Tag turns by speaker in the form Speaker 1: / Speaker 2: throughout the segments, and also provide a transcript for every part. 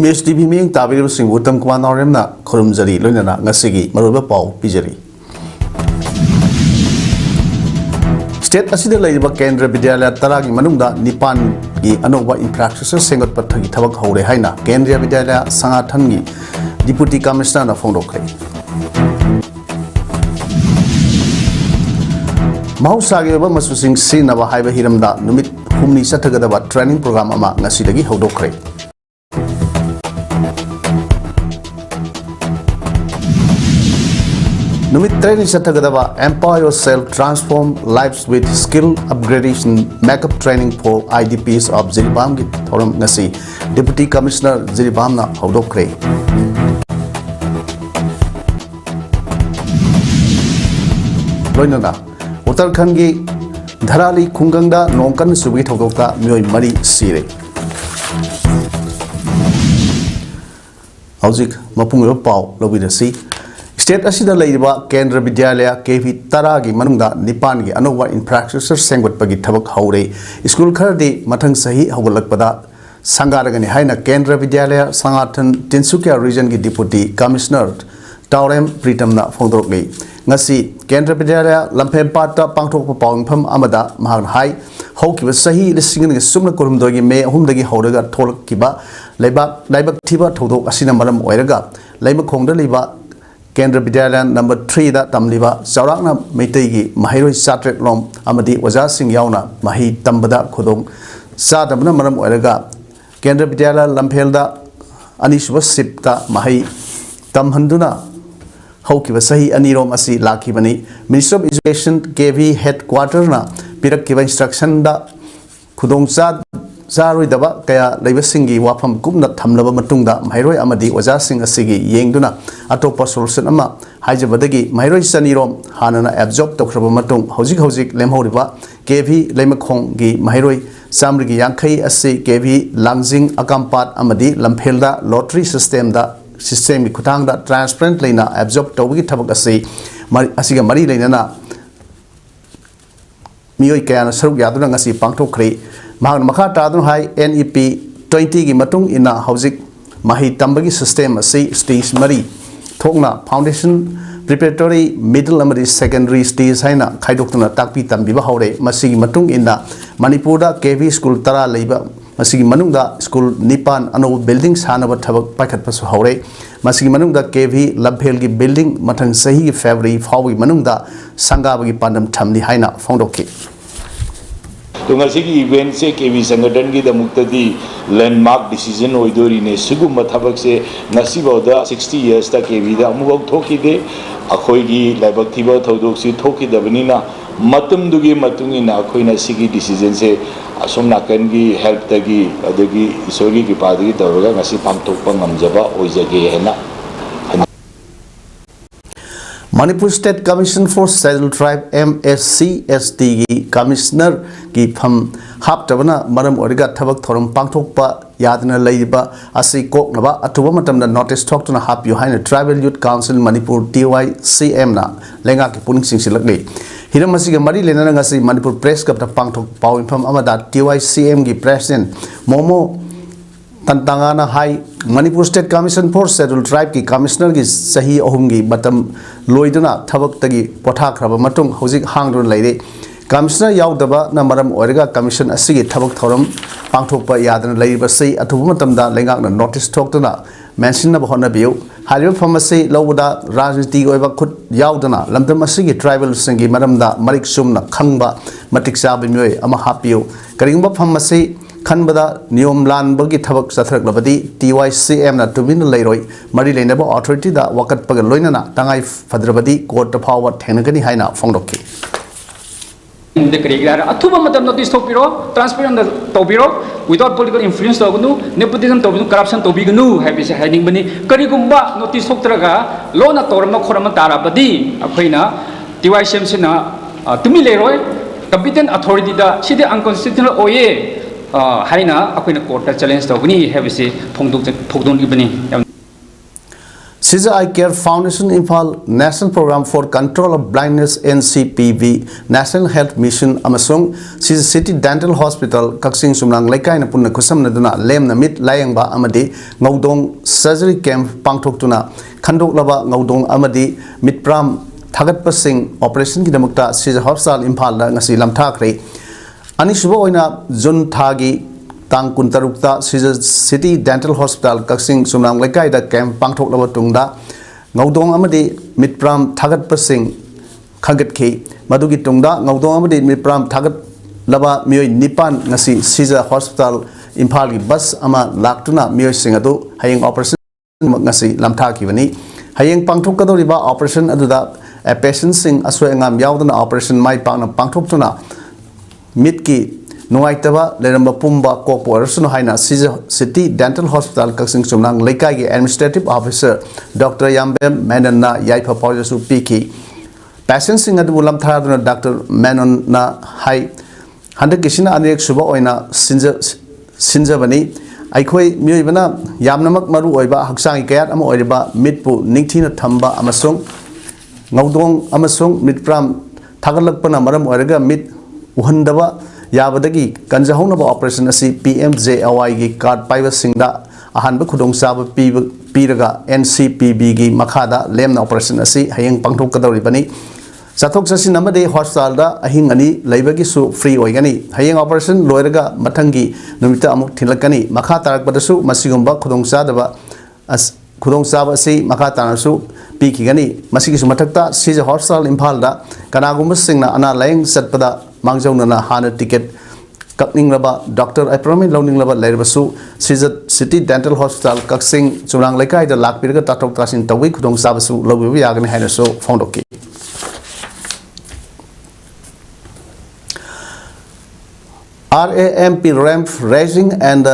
Speaker 1: Image TV Ming Tabiru Sing Utam Kwanaremna, Kurumzari, Lunana, Nasigi, Maruba Pau, Pijari. State Asida Laiba Kendra Vidyalaya Taragi Manunda, Nipan, Anova in practice, Sengot Pataki Tabak Hore Haina, Kendra Vidyalaya Sangatangi, Deputy Commissioner Fondokai. Mahusagi Masusing Sin of a Hiva Hiramda, Numit Humni Satagada training program ama Nasidagi Hodokre. Numit training Satagada, empower yourself, transform lives with skill upgradation, makeup training for IDPs of Ziribam Thoram Nasi, Deputy Commissioner Ziribamna Hodokre. Loinana. Uttarakhand ki Dharali Kungangda Nongkan Subi Thokta Myoy Mari Sire. Hauzik Mapung Pau Lobidasi. State Asida Laiba Kendra Vidyalaya KV Taragi Manungda Nipan gi Anova in practice Sengot Pagi Tabak Haure. School Kardi Matang Sahi Hawalakpada Sangaragani Haina Kendra Vidyalaya Sangatan Tinsukia Region ki Deputy Commissioner Taurem Pritamna Fondrokli. Ngasi Kendra Vidyalaya Lampem Pata Pangtok Pawingpam Amada Mahan Hai Hoki was Sahi listening Sumna Kurumdogi May Humdagi Hodaga Tolak Kiba Laibak Tiba Todo Asina Maram Oiraga Laima Konda Liba Kendra Vidyalaya number 3 that Tamliva Saurana Metegi Mahiro Satret Lom Amadi Waza Sing Yauna Mahi Tambada Kodong Sadamana Maram Oiraga Kendra Vidyalaya Lampelda Anishwa Sipta Mahi Tamhanduna Hokiba Sahi Anirom Asi Lakibani, Minister of Education KV headquarter na Pirak Kiba instruction da Kudong Zarui Daba Kaya Labasingi Wapam Kumna Tamlaba Matunda, Mairoi Amadi, Wazasing Asigi, Yengduna, Atopa Solution Ama, Hajabadagi, Mairoi Sanirom, Hanana Absorb Tokraba Matung, Hozik Lemhoriba, KV Lemakong, Mairoi, Samrigi Yankai Asi, KV Langzing Akampat Amadi, Lampelda, Lottery System da. System Kutang that transparent lena absorb Togi Tabakasi, Asiga Mari Lena Mio Kan Suru Yadunangasi Pangto Kri, Mahan Makata Hai NEP 20 Gimatung in a Hauzik Mahi Tambagi system Asi stage Mari Togna Foundation Preparatory Middle Amadi Secondary Stage Haina Kaidokuna Takpi Tambiba Hore Masigi Matung in the Manipura KV School Tara Labor. Masigi Manungda School Nipan Ano buildings Hanaba Tabak Packet Pasu Hore, Masigi Manungda KV Labhelgi building Matang Sahi February Fawi Manungda Sangabagi Pandam Tamli Haina Fondoki.
Speaker 2: Tungasiki event se KV Sangadangi the Muktadi landmark decision Oidori ne Suguma Tabak se Nasiboda 60 years ta KV the Amugok Toki de Akoigi Labaktiba Todoksi Toki the Vanina Matum Dugi Matungina Akoina Sigi decision se Asum Nakangi help Tagi Adagi Isogi Kipadi Doroga Nasi Pamtopang Amjaba Oizagi Hena.
Speaker 1: Manipur State Commission for Scheduled Tribe MSCST Commissioner ki pham hap tabana maram origa thabak thoram pangthokpa yadna leiba asi koknaba atuba matamda notice thok tuna hap yu haina Tribal Youth Council Manipur TYCM na lenga ki puning singsilakle hiram asiga mari lenana ngasi Manipur Press Club ta pangthok pawinpham amada TYCM gi President Momo Tantangana High Manipur State Commission for Scheduled Tribe ki Commissioner ki Sahi Ohumgi Batam Loiduna Tabak Tagi Pothak Raba Matung Hozik Hangdun Lady Commissioner Yaudaba Namaram Orega Commission Asigi Tabak Thorum Pangtopa Yadan Lady Basi Atumatam da Lengak notice talk to na mention of Honabu Halil Pharmacy Lowda Rajiti Ova Kut Yaudana Lamdam Asigi Tribal Singi Madam da Marik Sumna Kangba Matik Sabimue Amahapio Karimba Pharmacy Kanbada Niom Lan Bagi Tabak Satrak Labadi TYCM na Tubin Leroy Mari Lenaba Authority da Wakat Pagaloina Tangai Fadrabadi Court of Power Tenagani Haina Fondoki.
Speaker 3: The Krigar Atuba Madam Notice Topiro, transparent Topiro, without political influence Togunu, nepotism Tobinu, corruption Tobigunu, Happy Heading Bani, Karigumba, Notice Totraga, Lona Torma Koramatara Badi, Apena, TYCM Sina, Tumi Leroy, competent authority da, she the unconstitutional Oye. Haina, Aquina Court challenge to Guni have a say Pogdon Ibani.
Speaker 1: Sija Eye Care Foundation Imphal National Program for Control of Blindness NCPV National Health Mission amasung Sija City Dental Hospital Kaksing Sumlang Laikai na punna kusam na duna lem na mit layang ba amadi ngaudong surgery camp pangthok tuna khandok laba ngaudong amadi mitpram thagat pasing operation ki damakta Sija Hospital Imphal na ngasi lamthakre ani suba oina June thagi tang kuntarukta City Dental Hospital Kaksing Sumlang Laikai da camp pangthok laba tungda ngaudong amadi mitpram thagat pasing khagat khi madugi tungda ngaudong amadi mitpram thagat laba mioi nipan ngasi Sija Hospital Imphal gi bus ama laktuna mioi sing adu hayeng operation ngasi lamtha ki bani hayeng pangthok kadoriba operation aduda a patient sing aswe ngam yaudana operation mai pangna pangthok tuna mitki Nuaitaba Leramba Pumba Corporation Haina City Dental Hospital Kaksing Sumlang Laikai Administrative Officer Dr. Yambem Menon Yaipa Pojasu Piki Patients in Adulam Thaduna Dr. Menon na Hai Handa Kishina Anek Suba Oina Sinjabani Aikoi Muibana Yamnamak Maru Oiba Haksang Kayat Am Oiba Mitpu Niktina Tamba Amasung Ngaudong Amasung Mitpram Tagalakpana Maram Oirega Mit Uhandaba Yabadagi Kanjahona operation asi PMJAY gi card paiba singda ahanba khudong saba piraga NCPB gi makhada lemna operation asi hayeng pangthok kadori bani sathok sasi namade hospital da ahing ani leibagi su free oigani hayeng operation loiraga mathangi numita amuk thilakani makha tarak badasu masigumba khudong sadaba khudong saba asi makha tanasu pikigani masigi su mathakta Sija Hospital Imphal da kanagumba singna ana laing satpada Mangjauna Hana ticket Kakning Laba Dr. Apromi Loning Laba Lerbasu City Dental Hospital Kaksing Sumlang Laikai the Lakpirga Tatok Tasin Tawi Kudong Sabasu Lobi Yagan Hanaso Fondoki RAMP ramp raising and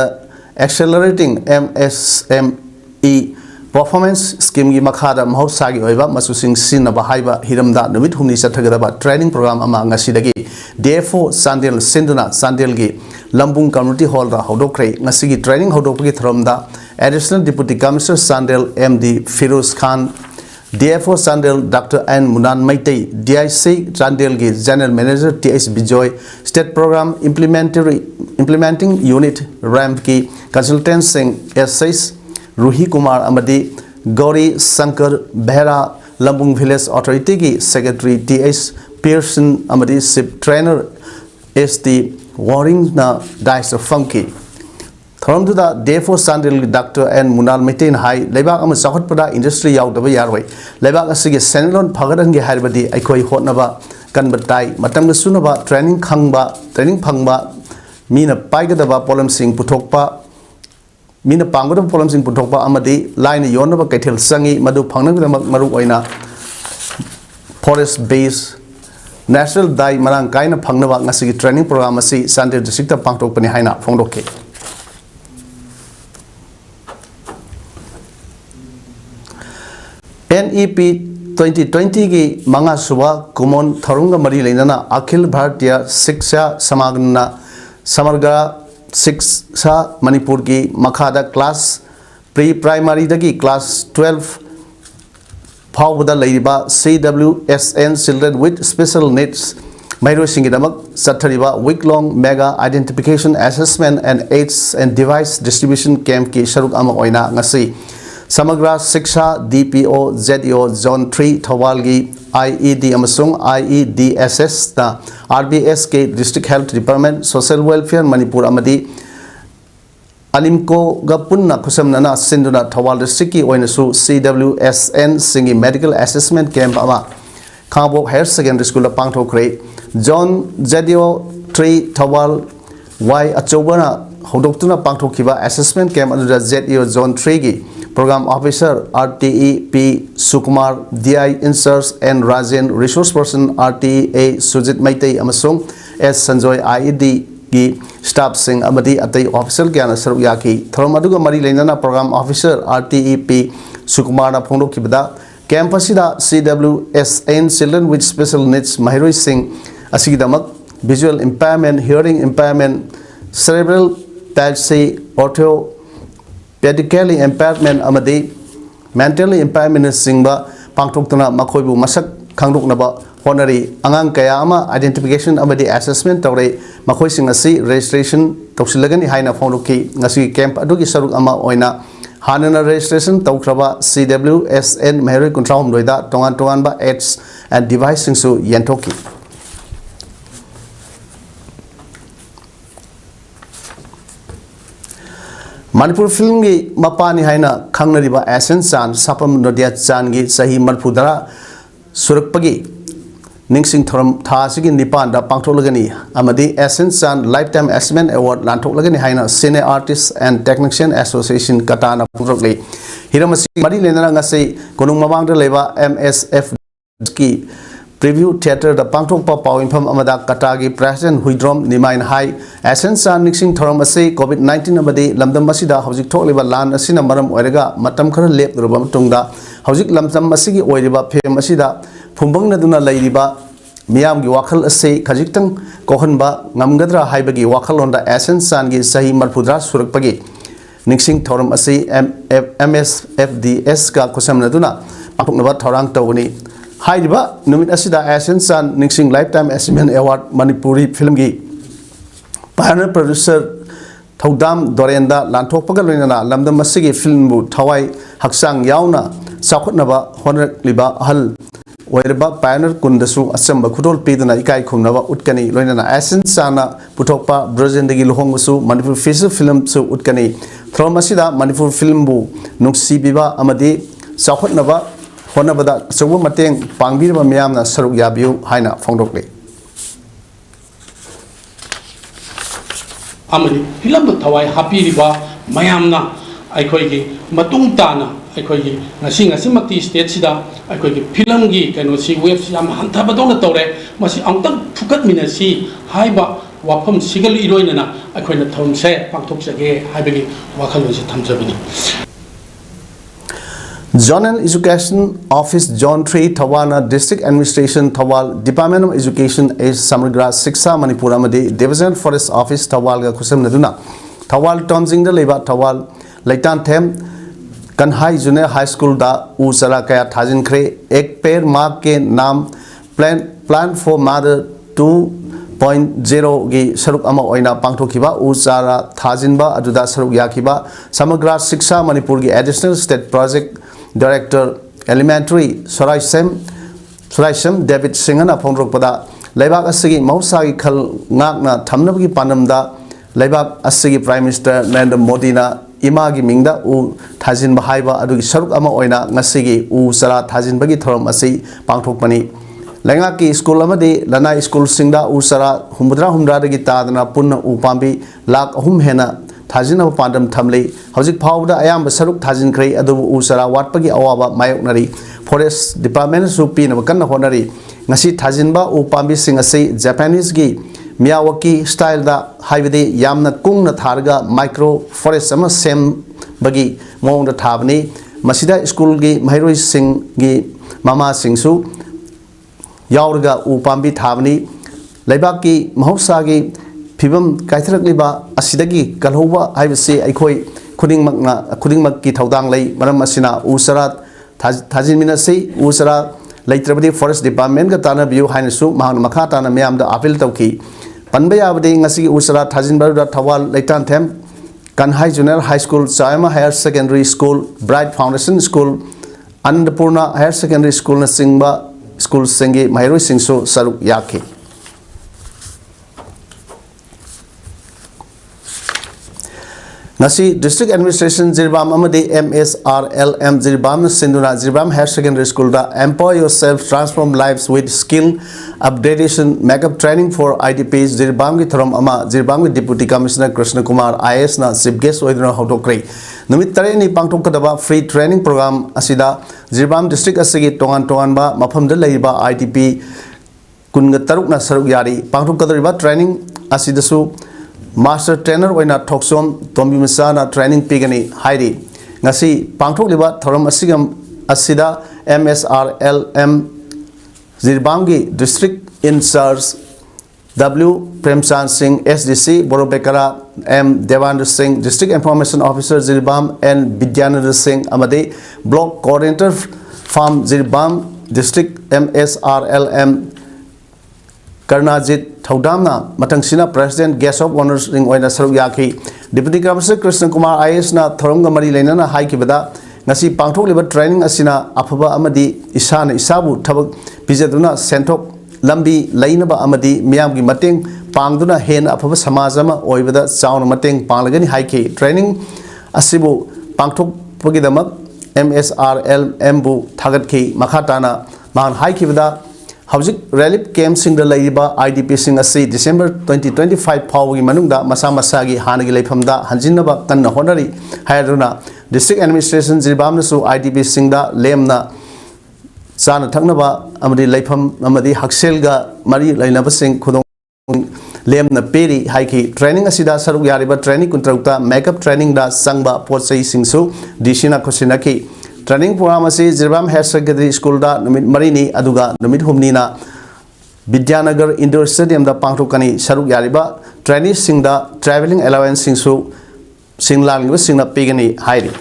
Speaker 1: accelerating MSME Performance Scheme gi makhada mahosagi oiba masusing sinaba haiba hiramda numit humni sathagadaba training program ama ngasidagi DFO Sandel Sinduna Sandel gi Lambung Community Hall da hodokre ngasigi training hodokgi thromda Additional Deputy Commissioner Sandel MD Firoz Khan DFO Sandel Dr. N Munan Maitei DIC Sandel gi General Manager TS Bijoy State Program Implementing Unit ramp ki consultant sing S6 Ruhi Kumar Amadi Gauri Sankar Behra Lambung Village Authority ki Secretary T.S. Pearson Amadi Sip Trainer S.T. Waring na Dice of Funky From to the day for Sandil Dr. N. Munal Mitin High Lebak Am Sakot Pada Industry Yaw the Yarway Lebak Asig Senlon Pagadan Gi Harbadi Aikoi Hotnaba Kanbatai Matam Sunaba Training Pangba Mina Paigadaba Polam Sing Putokpa Mina Pangoda Polam Sing Putokpa Amadi Line Yonaba Ketil Sangi Madu Pangna Maru Oina Forest Base National Dai Marang Kaina Pangnava Ngasigi Training Program Asi Sandil District Pangtok Pani Haina Fondoke NEP 2020 ki Manga Suba Kumon Tharunga Mari Lenana Akhil Bharatiya Shiksha Samagna Samarga Shiksha Manipur ki Makhada class pre-primary dagi class 12 Phawda Leiba CWSN children with special needs Mairo Singidamak Sathariba week-long mega identification assessment and aids and device distribution camp ki Sharuk Ama Oina Ngasi Samagra Shiksha DPO ZEO Zone 3 Thawalgi IED Amasung IEDSS na RBSK District Health Department Social Welfare Manipur Amadi Alimko Gapunna Kusamnana Sinduna Thawal District ki Oinasu CWSN Singi Medical Assessment Camp Ama Kabo Higher Secondary School Pangtho Kre Zone ZEO 3 Thawal Y Achobana Hodoktuna Pangtho Kiba Assessment Camp under ZEO Zone 3 ki Program Officer RTE P. Sukumar DI Inserts N. Rajan Resource Person RTE A. Sujit Maitei Amasung S. Sanjoy IED Gi Staff Singh Amadi Atei Officer Gyana Saruyaki Thoromaduga Mari Lenana Program Officer RTE P. Sukumar na Phondo Kibada Campusida CWSN Children with Special Needs Mahiroi Singh Asigidamak Visual Impairment Hearing Impairment Cerebral Palsy Ortho Pedically impairment amadi mentally impairment singba pangthoktuna makhoibu masak khangdoknaba honari angang kaya ama identification amadi assessment tawre makhoi sing asi registration tawsilagani haina phongloki ngasi camp adugi saruk ama oina hanana registration tawkraba CWSN Meheroi Kuntrahum loida tongan tongan ba aids and device singsu yentoki Manipur film gi mapani haina khangnariba Asen Chan Sapam Nodia Chan gi sahi marphudara surakpagi ningsing thoram tha sigi nipan da pangtholagani amadi Asen Chan Lifetime Achievement Award lanthoklagani haina Cine Artists and Technician Association Katana pungropli hiramasi mari lenana ngasai konung mamangda leba MSF ki preview theater da pangthokpa pawinpham amada katagi president huidrom nimain hai Asen Chan ningsing thoram asai COVID-19 amadi lamdam asida hojik thokliba lan asina maram oiraga matam khara lepruba matungda hojik lamdam asigi oiriba phem asida phumbangna duna leiriba miyam gi wakhal asai khajiktang kohanba ngamgadra haibagi wakhalonda Asen Chan gi sahi marphudra surakpagi ningsing thoram asai MSFDS ka kosamna duna pangthoknaba thorang tawni Haidiba numit asida Asen Chan ningsing Lifetime Achievement Award Manipuri film gi pioneer producer Thaudam Dorenda lanthokpaga loinana lamdam asigi film bu thawai haksang yauna sakhotnaba honrakliba hal oirba pioneer kundasu asamba khudol piduna ikai khumnaba utkani loinana Asen Chan na puthokpa brojendagi lohongsu Manipur feature film su utkani throm asida Manipur film bu nuksi biba amadi sakhotnaba honabada sawu mateng pangbirba miyamna saruk yabiu haina phongdokle
Speaker 4: amadi film do thawai hapiriba mayamna aikhoigi matung tana aikhoigi ngasi makti state sida aikhoigi film gi kano si web yam hantabadona tawre masi amtang phukat minasi haiba wafam sigal iroinana aikhoina thomse pangthokjage haibagi wakhalonse thamjabini
Speaker 1: Zonal Education Office Zone 3 Thawana District Administration Thawal Department of Education is Samagra Shiksha Manipur amadi Division Forest Office Thawal ga khusam naduna Thawal Tomjing da leba Thawal Laitan Them Kanhai Junior High School da usara kaya thajin khre ek pair mark ke naam plan for mother 2.0 gi saruk ama oina pangthokiba usara thajinba aduda saruk yakiba Samagra Shiksha Manipur gi Additional State Project Director Elementary Soraisem David Singana Pondrok Pada Laibak Asigi Mausagi Khal Ngakna Thamnabagi Panamda Laibak Asigi Prime Minister Narendra Modi na Imagi Mingda U Thajin Bahaiba Adugi Saruk Ama Oina Ngasigi U Sara Thajin Bagi Thoram Asi Pangthokpani Lengaki School Amadi Lanai School Singda U Sara Humdra Dagi Tadana Punna U Pambi Lak Hum Hena Thajin of Pandam Tamli, Hosik Powder, I am Saruk Thajin Kray, Adu Usara, Watpagi Awaba, Mayoknari, Forest Department Supin of Kana Honari, Nasi Thajinba, Upambi Singasi, Japanese Gi, Miyawaki style da Hividi, Yamna Kungna Targa, Micro Forest Summer Sem Bagi, Mong the Tabni, Masida School Gi, Mahiroi Sing Gi, Mama Singsu, Yaurga Upambi Tabni, Lebaki, Mahosagi. Pibam kaithrakliba asidagi kalhoba haibase aikoi khudingmakki thaudang lei maram asina usara thajin minase usara leitrabadi forest department ga tana biu hainasu mahang makha tana myam da appeal tawki panba yabadi ngasi usara thajin baruda thawal leitan them Kanhai Junior High School Chayama Higher Secondary School Bright Foundation School Annapurna Higher Secondary School na singba school singi Mahiroi Singsu saruk yaki Nasi District Administration Zirbam Amadi MSRLM Zirbam Sinduna Zirbam Higher Secondary School da Empower Yourself Transform Lives with Skill Upgradation Makeup Training for IDPs Zirbam ki Thoram Ama Zirbam ki Deputy Commissioner Krishna Kumar IS na Chief Guest Oiduna Hotokre Numit Tare ni Pangtokadaba Free Training Program Asida Zirbam District Asigi Tongan ba Mafamda Leiba IDP Kunga Taruk na Saruk Yari Pangtokadariba Training Asidasu Master Trainer Oina Toksom Tombi Misana Training Pigani Haidi Ngasi Pangthok Liba Thoram Asigam Asida MSRLM Zirbamgi District In Charge W Premchan Singh SDC Borobekara M Devendra Singh, District Information Officer Jirbam N Vidyananda Singh amadi Block Coordinator Farm Jirbam District MSRLM Karnajit Thaudamna Matangsina President Guest of Honors Ring Oina Saruk Yaki Deputy Commissioner Krishna Kumar IS na Thoronga Mari Lenana Haikibada Nasi Pangthok Liba Training Asina Apaba Amadi Isana Isabu Tabak Pizaduna Sentok Lambi Lainaba Amadi Miamgi Mating Pangduna Hen Apaba Samazama Oibada Sound Mating Panglagani Haiki Training Asibu Pangthok Pugidamak MSRL Mbu Tagatki Makatana Man Haikibada Housing Relief Camp Single Laiba IDP Sing Asi December 2025 Powi Manunda Masa Masagi Hanagi Lepamda Hanjinaba Tan Honori Hayaduna District Administration Zirbamnasu IDP Singda Lemna Sana Tangnaba Amadi Lepam Amadi Hakselga Mari Lainaba Sing Kudong Lemna Peri Haiki Training Asida Saru Yariba Training Kuntrauta Makeup Training da Sangba Potsai Singsu Dishina Kosinaki Training program asi Zirbam Higher Secondary School da numit marini aduga numit humnina Vidyanagar Indoor Stadium da pangthokani saruk yariba trainees sing da travelling allowance singsu singlang singna pigani hairi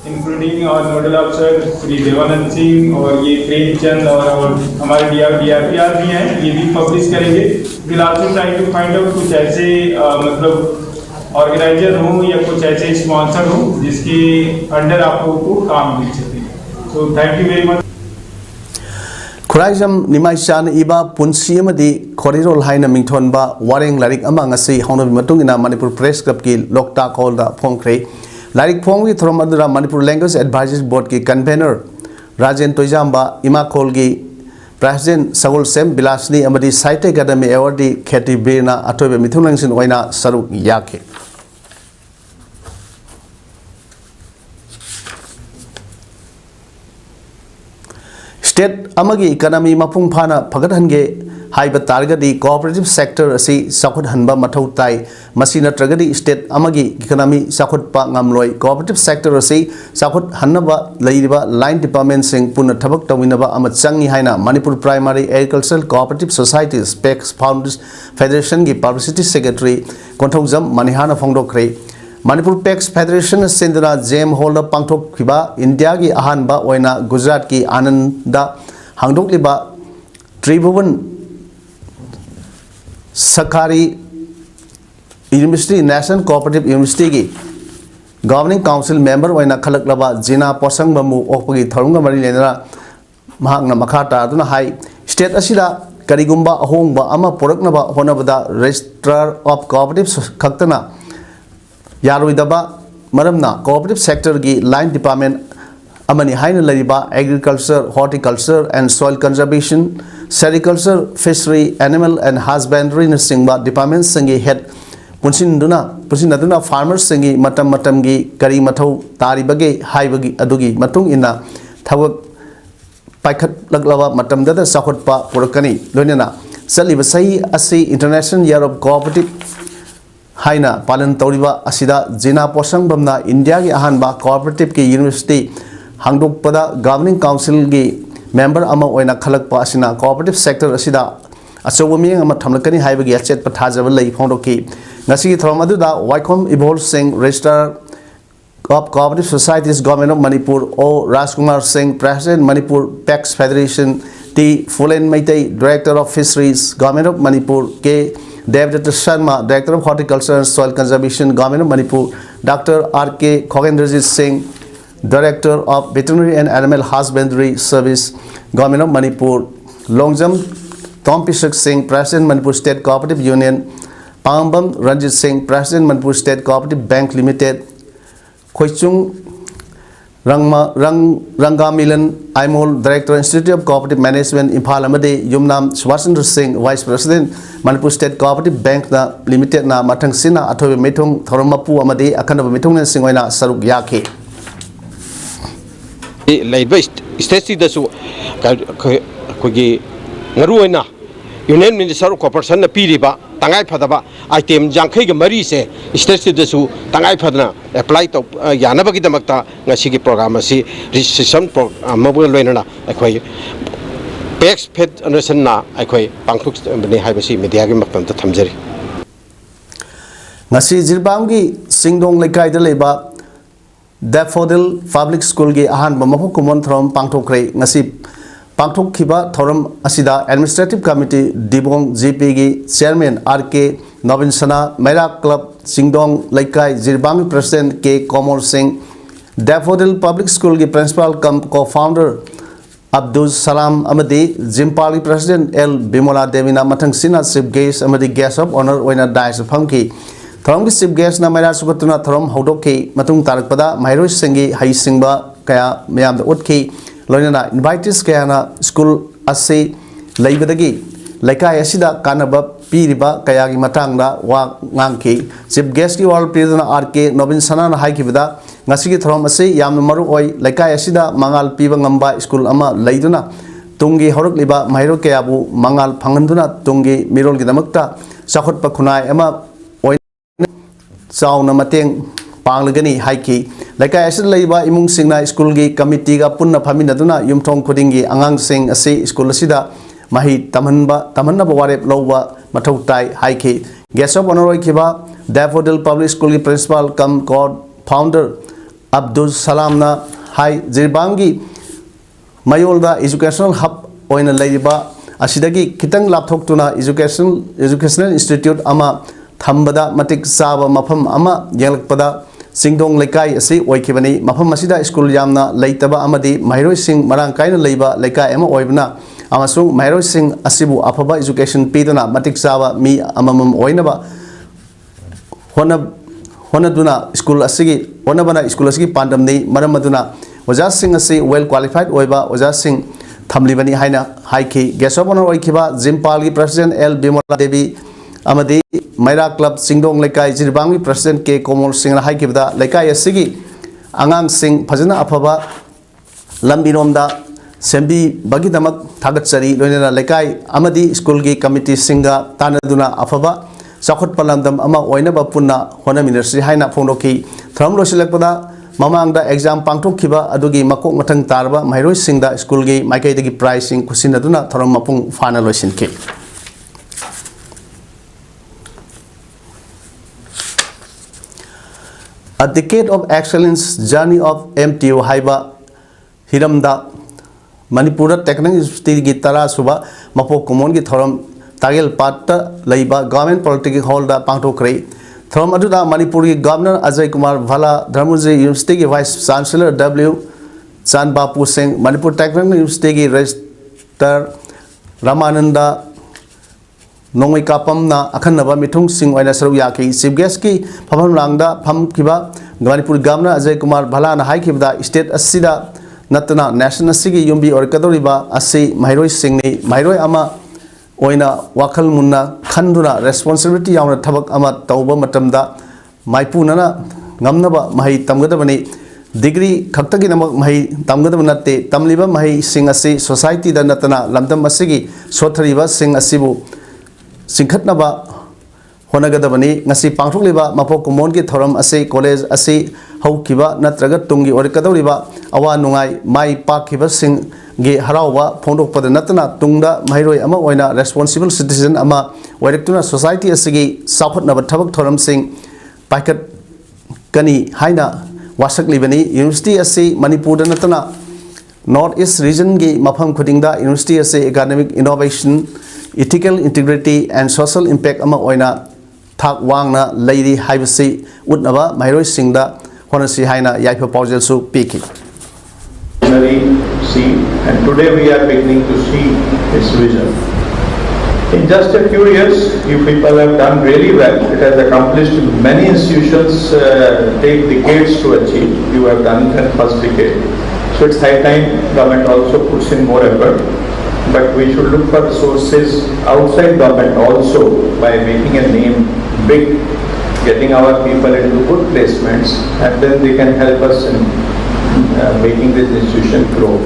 Speaker 5: including our nodal officer Sri Devanand Singh और ये प्रेम चंद और हमारे DRPR भी हैं ये भी publish करेंगे we'll also try to find out कुछ ऐसे मतलब ऑर्गेनाइजर हो या कुछ ऐसे स्पॉन्सर हो जिसके अंडर आप लोगों को काम मिल सके so thank you very much
Speaker 1: Khuraijam Nimaisan Iba Punsiamadi Korirol Haina Mingtonba Waring Larik among us say Honour Matungina Manipur Press Club Ki Lokta Kolda Pongkre Larik Pongi from Madura Manipur Language Advisory Board Ki Convener Rajan Toijamba Ima Kolgi President Sagul Sem Bilasni Amadi Site Academy Awardee Kati Bena Atobe Mithunangsin Oina Saruk Yake State Amagi Economy Mapung Pana Pagathange Haiba Targadi Cooperative Sector Asi Sakut Hanba Matau Tai Masina Tragadi State Amagi Economy Sakut Pa Ngamloi Cooperative Sector Asi Sakut Hanaba Laiba Line Department Sing Puna Tabak Tawinaba Amatsangi Haina Manipur Primary Agricultural Cooperative Societies PEX Founders Federation Gi Publicity Secretary Konthongzam Manihana Fongdokre Manipur PEX Federation Sindra Jem Holder Pangthok Kiba India Gi Ahanba Oina Gujarat Ki Ananda Hangdok Liba Tribhuvan Sakari University National Cooperative University Ki Governing Council Member Oina Khalak Laba Jina Posang Bamu Okpagi Tharunga Mari Lenara Mahakna Makhata Aduna Hai State Asida Karigumba Ahongba Ama Poraknaba Honabada Registrar of Cooperatives Kaktana Yaruidaba Maramna Cooperative Sector Gi Line Department Amani Haina Lariba Agriculture, Horticulture and Soil Conservation, Sericulture, Fishery, Animal and Husbandry Singba Department Singi Head Punsinaduna Farmers Singi Matam Matamgi Kari Matau Taribagi Haibagi Adugi Matung Ina Tawak Paikat Laglava Matam Dada Sakotpa Purakani Lunana Salivasai Asi International Year of Cooperative Haina Palan Tauriba Asida Jina Posang Bamna India Gi Ahanba Cooperative Ki University Hangdok Pada Governing Council Gi Member Ama Oina Khalak Pa Asina Cooperative Sector Asida Asawami Ama Thamlakani Haibagi Achet Pathajaval Lai Phongdoki Ngasi Thromaduda Wycombe Evolve Singh Registrar of Cooperative Societies Government of Manipur O Rajkumar Singh President Manipur PEX Federation T Fulen Meitei Director of Fisheries Government of Manipur K Devdatta Sharma, Director of Horticulture and Soil Conservation, Government of Manipur, Dr. R.K. Khogendrajit Singh, Director of Veterinary and Animal Husbandry Service, Government of Manipur, Longjam Tompishak Singh, President Manipur State Cooperative Union, Pambam Ranjit Singh, President Manipur State Cooperative Bank Limited, Khoichung Rangamilan Aimol, Director Institute of Cooperative Management, Impal Amade, Yumnam Swasindra Singh, Vice President, Manipur State Cooperative Bank na Limited na Matang Sina Atobe Metong Thoromapu Amade, Akanaba Metong and Singoina Saruk Yake.
Speaker 6: Like West, Stacy the Su Kugi Maruina, Union Minister of Corporation, Piriba, Tangai Padaba, item Jankai Marise, Stacy the Su, Tangai Padana, apply to Yanabaki the Makta, Nasiki program, see, Restriction for Mobile Lenana, Aquay. PEX Pet Anderson na, Aquay, Bangkok, and Hibasi, Mediagam of the Tamjeri.
Speaker 1: ngasi jirbam gi singdong lekai da leba Daffodil Public School gi ahan ba mapu kumon throm pangthokre ngasi pangthok khiba thoram asida Administrative Committee Dibong GP gi Chairman RK Nobin Sana Mera Club Singdong lekai jirbam President K Komol Singh Daffodil Public School gi Principal Co-Founder Abdul Salam Amadi Jimpali President L Bimola Devina Matang Sina Chief Guest Amadi Guest of Honor Oina Dice Phamki Thorom ki Chief Guest na Maira Sugatuna Thorom Hodoki Matung Tarakpada Mairo Singi Hai Singba Kaya Mayam the Utki Loina Invitees Kayana School Asi Laibadagi Laika Yasida Kanaba Piriba Kayagi Matangda Wa Nganki Chief Guest ki World President RK Nobin Sana Haiki Vida Ngasigi Thorom Asi Yam Maru Oi Laika Yasida Mangal Piba Ngamba School Ama Laiduna Tungi Horok Liba Mairo Kayabu Mangal Panganduna Tungi Mirol Gidamakta Sakot Pakunai Ama Sauna mateng panglagani haiki lekai asid leiba imung singna school gi committee ga punna phamina duna yumthong khudingi angang sing ase school asida mahi tamanna warep lowa mathau tai haiki guest of honor khiba Daffodil Public School gi principal cum co-founder Abdul Salam na hai jirbangi mayolda educational hub oina leiba asidagi kitang lapthok tuna educational institute ama Thambada Matik Saba Mafam Ama Yelakpada Singdong Lekai Asi Oikibani Mafam Masida School Yamna Laitaba Amadi Mahiro Singh Marang Kaina Leiba Lekai Ema Oibna Amasung Mahiro Singh Asibu Afaba Education Pidana Matik Saba Mi Amamam Oinaba Honaduna School Asigi Honabana School Asigi Pandamni Maramaduna Oja Singh Asi well qualified Oiba Oja Singh Thamlibani Haina Haiki Gasobana Oikiba Jimpalgi President L Bimola Devi Amadi Maira Club Singdong Lekai Jirbangi President K Komol Singh Haikibda Lekai Asigi Angang Singh Phajana Afaba Lambinomda Sembi Bagidamak Thagatsari Loinana Lekai Amadi School gi Committee Singa Tanaduna Afaba Sakot Palandam Ama Oinaba Punna Hona Ministry Haina Fondoki Thram Losilakpada Mamangda exam Pangtok Kiba Adugi Makok Matang Tarba Mairo Singda School gi Maikaitagi Pricing Kusinaduna Thram Mapung Fana Losinke A decade of excellence journey of MTU Haiba Hiramda Manipura Technical University gi Tara Suba Mapo Kumon gi Thoram Tagel Patta Laiba Government Political Hall da Pangtokre Thoram Aduda Manipur gi Governor Ajay Kumar Bhala Dharmuji University gi Vice Chancellor W Chan Bapu Singh Manipur Technical University gi Registrar Ramananda Nongoi Kapam na Akhanaba Mithung Singh Oina Saru Yaki Chief Guest ki Phamam Langda Pham Kiba Manipur Governor Ajay Kumar Bhala na Hai Kibda State Asida Natana National Sigi Yumbi or Kadoriba Asi Mahiroi Singh ni Mahiroi Ama Oina Wakal Munna Khanduna responsibility Yauna Tabak Ama Tauba Matamda Maipunana Ngamnaba Mahi Tamgadabani degree Kaktagi Namak Mahi Tamgadabanate Tamliba Mahi Singh Asi Society da Natana Lamdam Asigi Sothariba Singh Asibu Singkhatnaba Honagadabani Ngasi Pangthokliba Mapok Kumon ki Thoram Ase College Ase Haukiba Natraga Tungi Orikadoriba Awa Nungai Mai Pakiba Sing Ge Harawa Pondok Pada Natana Tungda Mahiroi Ama Oina responsible citizen Ama Wairektuna Society Asigi Saphatnaba Tabak Thoram Sing Paikat Kani Haina Wasak Libani University Ase Manipur Natana North East Region Ge Mafam Khudingda University Ase Academic Innovation Ethical integrity and social impact ama oina thak wangna lady haibasi utnaba Mahiroi Singda honasi haina yaipa paujel su piki
Speaker 7: and today we are beginning to see its vision. In just a few years, you people have done really well. It has accomplished many institutions take decades to achieve. You have done it in first decade. So it's high time government also puts in more effort. But we should look for resources outside government also by making a name big, getting our people into good placements, and then they can help us in making this institution grow.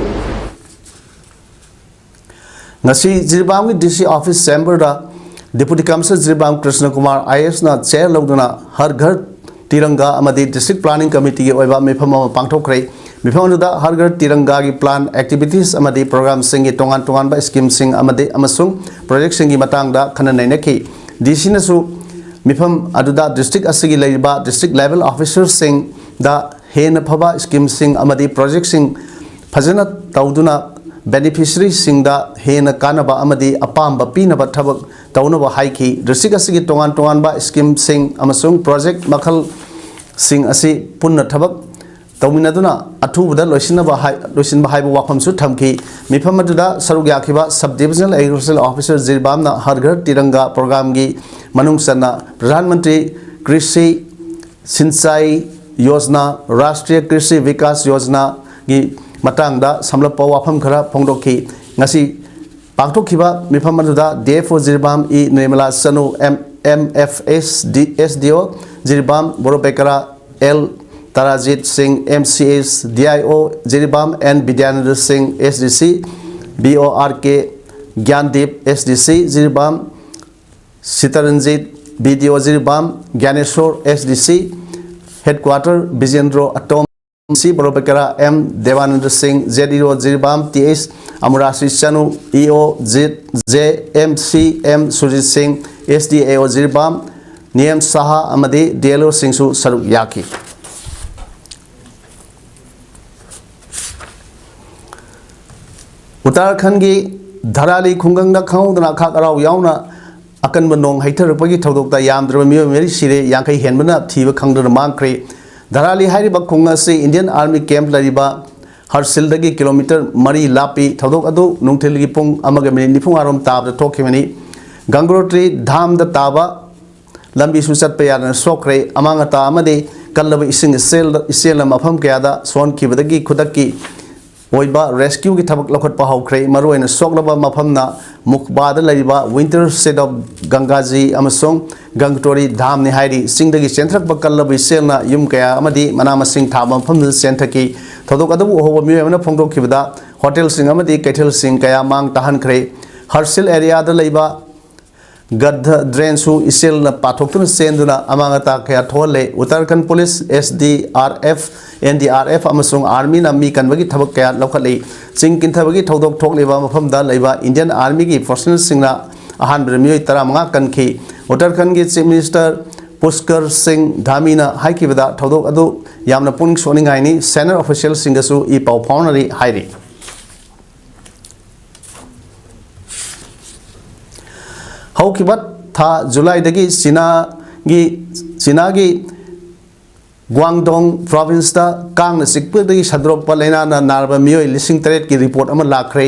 Speaker 1: Ngasi Jirbam DC Office Chamber da Deputy Commissioner Jirbam Krishna Kumar IS na chair logduna har ghar tiranga amadi District Planning Committee ge oiba mifam pangthokre Mifamda har ghar tiranga gi plan activities amadi program singi tongan ba scheme sing amadi amasung project singi matangda khana nainaki DC na su मिफम अदुदा district असगी लेबा district level officer सिंह दा हेन फबा scheme सिंह अमदी प्रोजेक्ट सिंह फजना तौदुना बेनिफिशियरी सिंह दा हेन कानबा अमदी अपाम पीनबा थबक तौनबा हाइकी डिस्ट्रिक्ट असगी तोंगान तोंगानबा स्कीम सिंह अमसुंग प्रोजेक्ट मखल सिंह असि पुन्ना थबक तौमिनदुना अथुबदा लोइसिनबा हाइबा वाफमसु थमकी मिफम अदुदा सरुग याखिबा सब डिविजनल एग्रीकल्चरल ऑफिसर जिरबामना हर घर तिरंगा प्रोग्राम की मनुंगसना प्रधानमंत्री कृषि सिंचाई योजना राष्ट्रीय कृषि विकास योजना की मतंगदा समलप वाफम खरा फोंदोखी ngasi पांगथोखिबा मिफम अदुदा DFO जिरबाम ई निर्मला सनु MFSDO जिरबाम बोरोपेकरा L Tarajit Singh MCS DIO Jiribam N Vidyanand Singh SDC BORK Gyandeep SDC Jiribam Sitaranjit BDO Jiribam Gyaneshwar SDC headquarter Bijendro अटोम सी बोरोपेकरा M Devanand Singh ZDO जिरबाम TS अमुराशी चनु EO JMCM Sujit Singh SDAO जिरबाम नियम साहा अमदी DLO सिंहसु सरुक याकी उत्तराखंड की धराली खुंगंग खौदना खाकराव यावना अकनब नोंग हैथरपगी थौदोक्ता यामद्रब मियो मेरी सिरे यांखै हेनबना थीब खंगदर मांख्रे धराली हारिबा खुंग असि इंडियन आर्मी कैंप लरिबा हरसिलदगी किलोमीटर 3 लापी थौदोक अदु नुंगथेलगी पुंग अमग मिनिट निफुंग आरोम ताबदा थोखिमनी गंगोत्री धाम द ताबा लंबी सुचत पे यादन सोखरे अमांगता अमदे कल्लब इसिंग इसेल मफम कयादा सोन किबदगी खुदकी ओइबा रेस्क्यू की थबक लखट पहाउख्रे मरुएन सोकलबा मफमना मुखबाद लरिबा विंटर सेट ऑफ गंगाजी अमसोंग गंगटोरी धाम ने हाइरी सिंगदगी सेंथरक बकल्लब इसेलना युम कया अमदी मनामसिंग थाम मफम सेंथकी थोदोक अदबु होबो मियमना फोंदोखिबदा होटल सिंग अमदी कैथल सिंग कया मांग तहनख्रे हरसिल एरिया द लैबा गद्ध ड्रेन सु इसेल न पाथोक्तुन सेंदुना अमांगता कया थोले उत्तराखंड पुलिस SDRF NDRF अमसुंग आर्मी ना मी कनबगी थबक कया लौखले चिंग किनथबगी थौदोक थोकलेबा मफमदा लैबा इंडियन आर्मी की पर्सनल सिंगना अहान ब्रमियोय 15 कनखी उत्तराखंड की चीफ मिनिस्टर पुष्कर सिंह धामीना हाइकिबदा थौदोक अदु यामना पुनिंग सोनिंगाइनी सेनियर ऑफिशियल सिंगसु ई पाउ फाउनरी हाइरी हौकिबत था जुलाई दगी चीना की ग्वांगडोंग प्रोविंस दा कांग सिकपदगी सद्रोप लेना नारब मियोय लिसिंग 8 की रिपोर्ट अमा लाख्रे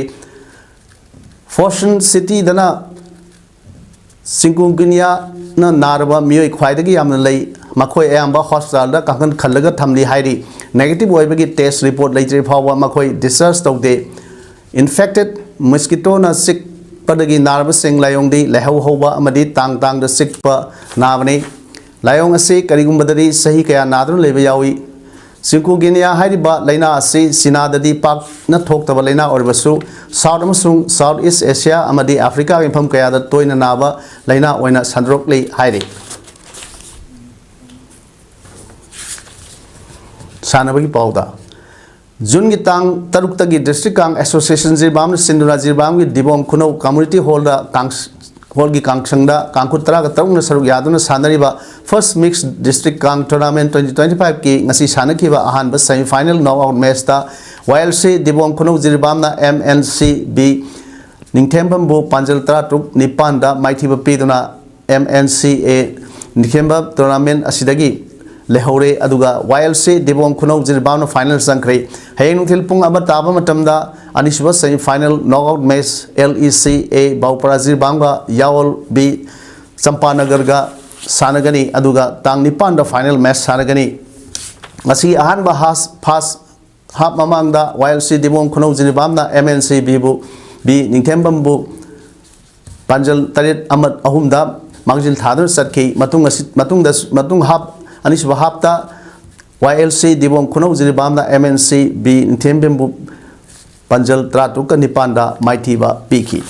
Speaker 1: फॉर्चून सिटी दना सिंकुंगिनिया ना नारब मियोय ख्वाइदगी यामना लई मखोय अयाम्बा हॉस्पिटल दा कांगन खल्लगा थमली हाइरी नेगेटिव ओइबगी टेस्ट रिपोर्ट लेजरे फावा मखोय डिस्चार्ज तौदे इन्फेक्टेड मस्किटो ना सिक पदगी नारब सिंह लायोंगदी लेहौ होबा अमदी तांग तांग द सिकप नाबने लायोंग असे करिगुंबदरी सही कया नादुन लेबे यावी सिंकुगिनिया हारिबा लैना असे सिनाददी पाक न थोक्तबा लैना ओरबसु साउथ अमसुंग साउथ ईस्ट एशिया अमदी अफ्रीका इंफम कया द तोयना नाबा लैना ओइना संद्रोकले हाइरे सानबगी पाउदा जून की तांग तरुक तगी डिस्ट्रिक्ट कांग एसोसिएशन जिरबाम सिंधुना जिरबाम की दिबोम खुनौ कम्युनिटी हॉल दा कांग हॉल की कांगसंगदा कांगखु तरा का तरुक सरुक यादुना सानरिबा फर्स्ट मिक्स डिस्ट्रिक्ट कांग टूर्नामेंट 2025 की ngasi सानखिबा अहानब सेमीफाइनल नॉकआउट मैच दा YLC दिबोम खुनौ जिरबामना MNCB निंगथेमबमबु पांजल तरा तुक निपान दा माइथिबा पीदुना MNCA निखेमबा टूर्नामेंट असिदगी लेहौरे अदुगा YLC दिबोम खुनौ जिरबाम फाइनल संख्रे हयेंग नुथिल पुंग अब ताबा मतमदा अनिसुबा सेमीफाइनल नॉकआउट मैच LECA बाउपरा जिरबामगा यावल बी चंपानगरगा सानगनी अदुगा तांग निपान दा फाइनल मैच सानगनी मसी अहानबा फास्ट हाफ ममांगदा YLC दिबोम खुनौ जिरबामना MNCB बु बी निंगथेमबमबु पांजल तरेट अमत अहुमदा मांगजिल थादर सटखी मतुंग हाफ अनिसुब हाफ्ता YLC दिबोम खुनौ जिरबामना MNCB निंगथेमबमबु पंजल त्रातुक निपानदा माइथिबा पीखी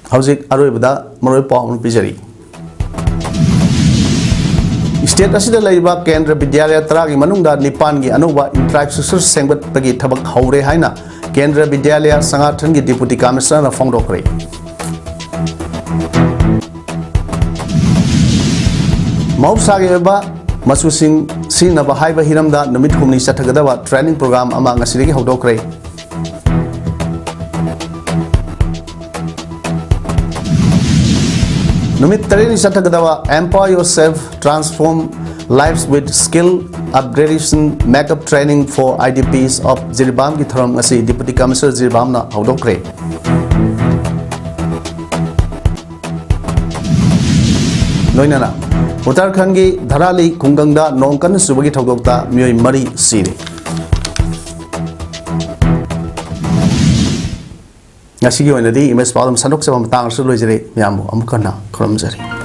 Speaker 1: हौजिक अरोइबदा मरोइ पाउन पिजरी स्टेट असिदा लैबा केंद्र विद्यालय 10 की मनुंगदा निपान की अनोबा इंफ्रास्ट्रक्चर सेंगबतगी थबक हौरे हाइना केंद्र विद्यालय संगठन की डिप्टी कमिश्नर फोंदोखरे मौसागे मसुसिंग सिनब हाइब हिरमदा नुमित हुमनी चथगदब ट्रेनिंग प्रोग्राम अमा ngasiदगी हौदोखरे नुमित तरेनी चथगदब empower yourself transform lives with skill upgradation makeup training for IDPs of Jiribam ki thoram ngasi Deputy Commissioner Jiribam na haudokhre noinana Uttarakhand ki Dharali Khungangda nongkan subagi thogokta myoi mari sire ngasi gi oinadi image palam sanok se matang su loijare myam amukana khramjari